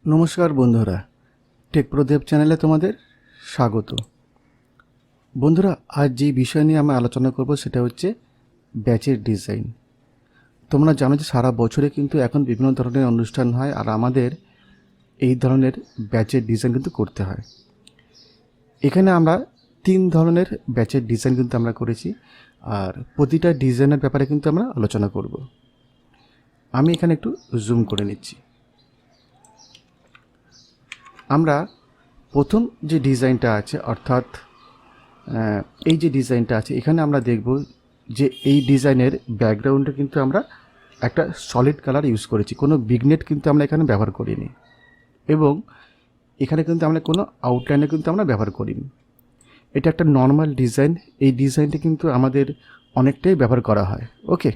নমস্কার বন্ধুরা, টেকপ্রো দেব চ্যানেলে তোমাদের স্বাগত। বন্ধুরা, আজ যে বিষয় নিয়ে আমরা আলোচনা করব সেটা হচ্ছে ব্যাচের ডিজাইন। তোমরা জানো যে সারা বছরে কিন্তু এখন বিভিন্ন ধরনের অনুষ্ঠান হয়, আর আমাদের এই ধরনের ব্যাচের ডিজাইন কিন্তু করতে হয়। এখানে আমরা 3 ধরনের ব্যাচের ডিজাইন কিন্তু আমরা করেছি, আর প্রতিটা ডিজাইনের ব্যাপারে কিন্তু আমরা আলোচনা করব। আমি এখানে একটু জুম করে নিচ্ছি। আমরা প্রথম যে ডিজাইনটা আছে, অর্থাৎ এই যে ডিজাইনটা আছে, এখানে আমরা দেখব যে এই ডিজাইনের ব্যাকগ্রাউন্ডে কিন্তু আমরা একটা সলিড কালার ইউজ করেছি, কোনো বিগনেট কিন্তু আমরা এখানে ব্যবহার করিনি, এবং এখানে কিন্তু আমরা কোনো আউটলাইনে কিন্তু আমরা ব্যবহার করিনি। এটা একটা নর্মাল ডিজাইন। এই ডিজাইনটা কিন্তু আমাদের অনেকটাই ব্যবহার করা হয়, ওকে।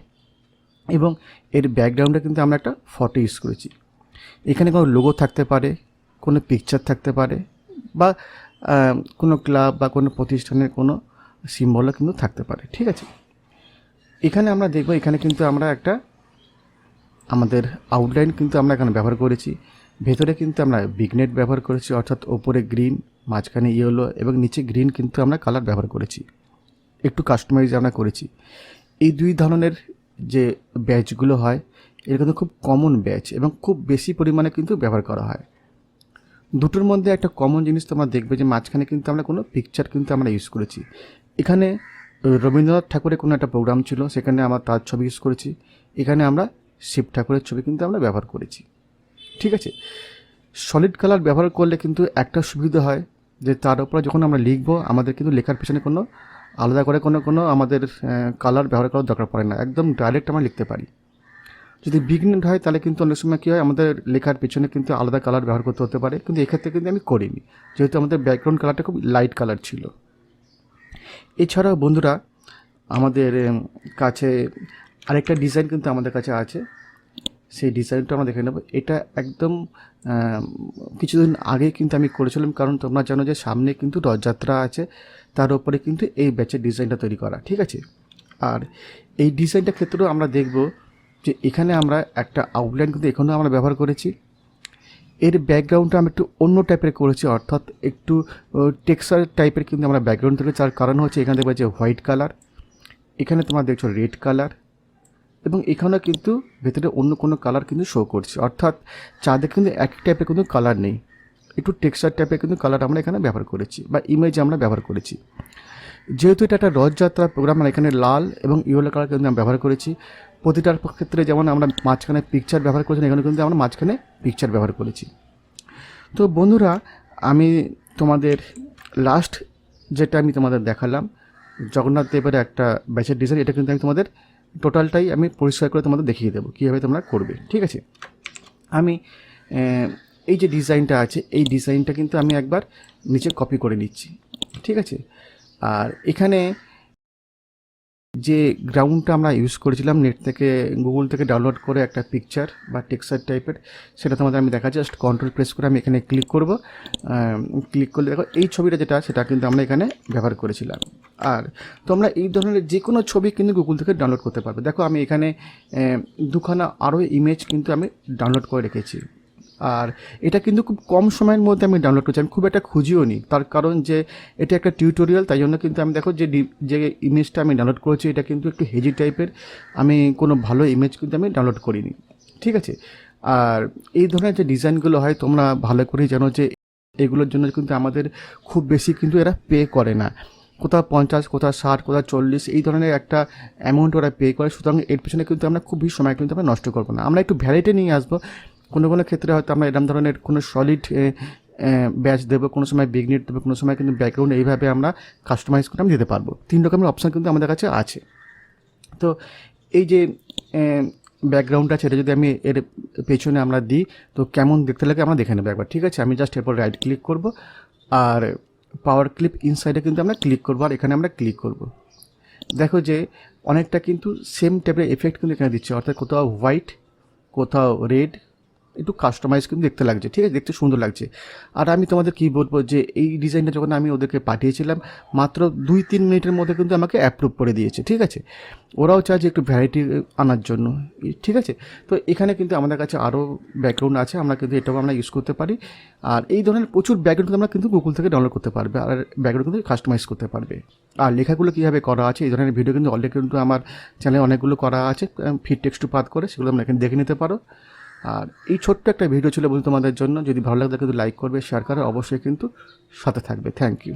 এবং এর ব্যাকগ্রাউন্ডে কিন্তু আমরা একটা ফটো ইউজ করেছি। এখানে কোনো লোগো থাকতে পারে, কোনো পিকচার থাকতে পারে, বা কোনো ক্লাব বা কোনো প্রতিষ্ঠানের কোনো সিম্বলও কিন্তু থাকতে পারে, ঠিক আছে। এখানে আমরা দেখব, এখানে কিন্তু আমরা একটা আমাদের আউটলাইন কিন্তু আমরা এখানে ব্যবহার করেছি। ভেতরে কিন্তু আমরা বিগনেট ব্যবহার করেছি, অর্থাৎ ওপরে গ্রিন, মাঝখানে ইয়েলো এবং নিচে গ্রিন কিন্তু আমরা কালার ব্যবহার করেছি, একটু কাস্টমাইজ আমরা করেছি। এই 2 ধরনের যে ব্যাচগুলো হয়, এর কিন্তু খুব কমন ব্যাচ এবং খুব বেশি পরিমাণে কিন্তু ব্যবহার করা হয়। দুটোর মধ্যে একটা কমন জিনিস তোমরা দেখবে যে মাঝখানে কিন্তু আমরা কোনো পিকচার কিন্তু আমরা ইউজ করেছি। এখানে রবীন্দ্রনাথ ঠাকুরের কোনো একটা প্রোগ্রাম ছিল, সেখানে আমরা তার ছবি ইউজ করেছি। এখানে আমরা শিব ঠাকুরের ছবি কিন্তু আমরা ব্যবহার করেছি, ঠিক আছে। সলিড কালার ব্যবহার করলে কিন্তু একটা সুবিধা হয় যে তার উপরে যখন আমরা লিখবো, আমাদের কিন্তু লেখার পেছনে কোনো আলাদা করে কোনো আমাদের কালার ব্যবহার করার দরকার পড়ে না, একদম ডাইরেক্ট আমরা লিখতে পারি। যদি বিগনেট হয় তাহলে কিন্তু অনেক সময় কী হয়, আমাদের লেখার পেছনে কিন্তু আলাদা কালার ব্যবহার করতে হতে পারে, কিন্তু এক্ষেত্রে কিন্তু আমি করিনি, যেহেতু আমাদের ব্যাকগ্রাউন্ড কালারটা খুব লাইট কালার ছিল। এছাড়াও বন্ধুরা, আমাদের কাছে আরেকটা ডিজাইন কিন্তু আমাদের কাছে আছে, সেই ডিজাইনটা আমরা দেখে নেব। এটা একদম কিছুদিন আগে কিন্তু আমি করেছিলাম, কারণ তোমরা জানো যে সামনে কিন্তু রথযাত্রা আছে, তার উপরে কিন্তু এই ব্যাচের ডিজাইনটা তৈরি করা, ঠিক আছে। আর এই ডিজাইনটার ক্ষেত্রেও আমরা দেখব যে এখানে আমরা একটা আউটলাইন কিন্তু এখানেও আমরা ব্যবহার করেছি। এর ব্যাকগ্রাউন্ডটা আমরা একটু অন্য টাইপের করেছি, অর্থাৎ একটু টেক্সচার টাইপের কিন্তু আমরা ব্যাকগ্রাউন্ড থেকে, যার কারণ হচ্ছে এখানে দেখবে যে হোয়াইট কালার, এখানে তোমরা দেখছো রেড কালার, এবং এখানেও কিন্তু ভেতরে অন্য কোনো কালার কিন্তু শো করছে, অর্থাৎ চাঁদে কিন্তু এক টাইপের কোনো কালার নেই, একটু টেক্সচার টাইপের কিন্তু কালার আমরা এখানে ব্যবহার করেছি বা ইমেজ আমরা ব্যবহার করেছি। যেহেতু এটা একটা রথযাত্রা প্রোগ্রাম, আমরা এখানে লাল এবং ইয়েলো কালার কিন্তু আমরা ব্যবহার করেছি। প্রতিটার ক্ষেত্রে যেমন আমরা মাঝখানে পিকচার ব্যবহার করেছি, এখানে কিন্তু আমরা মাঝখানে পিকচার ব্যবহার করেছি। তো বন্ধুরা, আমি তোমাদের লাস্ট যেটা আমি তোমাদের দেখালাম জগন্নাথ দেবের একটা ব্যাচের ডিজাইন, এটা কিন্তু আমি তোমাদের টোটালটাই আমি পরিষ্কার করে তোমাদের দেখিয়ে দেবো কীভাবে তোমরা করবে, ঠিক আছে। আমি এই যে ডিজাইনটা আছে, এই ডিজাইনটা কিন্তু আমি একবার নিচে কপি করে নিচ্ছি, ঠিক আছে। আর এখানে যে গ্রাউন্ডটা আমরা ইউজ করেছিলাম নেট থেকে, গুগল থেকে ডাউনলোড করে একটা পিকচার বা টেক্সচার টাইপের, সেটা তোমাদের আমি দেখা, জাস্ট কন্ট্রোল প্রেস করে আমি এখানে ক্লিক করব। ক্লিক করলে দেখো এই ছবিটা যেটা, সেটা কিন্তু আমরা এখানে ব্যবহার করেছিলাম। আর তোমরা এই ধরনের যে কোনো ছবি কিন্তু গুগল থেকে ডাউনলোড করতে পারবে। দেখো আমি এখানে দুখানা আরও ইমেজ কিন্তু আমি ডাউনলোড করে রেখেছি, আর এটা কিন্তু খুব কম সময়ের মধ্যে আমি ডাউনলোড করছি, আমি খুব একটা খুঁজিও নি, তার কারণ যে এটা একটা টিউটোরিয়াল, তাই জন্য কিন্তু আমি দেখো যে ইমেজটা আমি ডাউনলোড করেছি এটা কিন্তু একটু হেজি টাইপের, আমি কোনো ভালো ইমেজ কিন্তু আমি ডাউনলোড করিনি, ঠিক আছে। আর এই ধরনের যে ডিজাইনগুলো হয়, তোমরা ভালো করেই জানো যে এগুলোর জন্য কিন্তু আমাদের খুব বেশি কিন্তু এরা পে করে না, কোথাও 50, কোথাও 60, কোথাও 40, এই ধরনের একটা অ্যামাউন্ট ওরা পে করে। সুতরাং এর পেছনে কিন্তু আমরা খুব বেশি সময় কিন্তু আমরা নষ্ট করবো না, আমরা একটু ভ্যারাইটি নিয়ে আসবো। কোনো কোনো ক্ষেত্রে হয়তো আমরা এরকম ধরনের কোনো সলিড ব্যাচ দেবো, কোনো সময় বিগনেট দেবো, কোনো সময় কিন্তু ব্যাকগ্রাউন্ড, এইভাবে আমরা কাস্টমাইজ করে আমি দিতে পারবো। 3 রকমের অপশান কিন্তু আমাদের কাছে আছে। তো এই যে ব্যাকগ্রাউন্ডটা আছে, এটা যদি আমি এর পেছনে আমরা দিই তো কেমন দেখতে লাগে আমরা দেখে নেবো একবার, ঠিক আছে। আমি জাস্ট এরপর রাইট ক্লিক করব, আর পাওয়ার ক্লিপ ইনসাইডে কিন্তু আমরা ক্লিক করবো, আর এখানে আমরা ক্লিক করব। দেখো যে অনেকটা কিন্তু সেম টাইপের এফেক্ট কিন্তু এখানে দিচ্ছে, অর্থাৎ কোথাও হোয়াইট, কোথাও রেড, একটু কাস্টমাইজ কিন্তু দেখতে লাগছে, ঠিক আছে, দেখতে সুন্দর লাগছে। আর আমি তোমাদের কী বলবো যে এই ডিজাইনটা যখন আমি ওদেরকে পাঠিয়েছিলাম মাত্র 2-3 মিনিটের মধ্যে কিন্তু আমাকে অ্যাপ্রুভ করে দিয়েছে, ঠিক আছে। ওরাও চায় যে একটু ভ্যারাইটি আনার জন্য, ঠিক আছে। তো এখানে কিন্তু আমাদের কাছে আরও ব্যাকগ্রাউন্ড আছে, আমরা কিন্তু এটাও আমরা ইউজ করতে পারি। আর এই ধরনের প্রচুর ব্যাকগ্রাউন্ড আমরা কিন্তু গুগল থেকে ডাউনলোড করতে পারবে, আর ব্যাকগ্রাউন্ড কিন্তু কাস্টমাইজ করতে পারবে। আর লেখাগুলো কীভাবে করা আছে এই ধরনের ভিডিও কিন্তু অলরেডি কিন্তু আমার চ্যানেলে অনেকগুলো করা আছে, ফিট টেক্সট টু পাথ করে, সেগুলো আমরা এখানে দেখে নিতে পারো। আর এই ছোট্ট একটা ভিডিও ছিল বলতে তোমাদের জন্য, যদি ভালো লাগে কিন্তু লাইক করবে, শেয়ার করে অবশ্যই কিন্তু সাথে থাকবে। Thank you.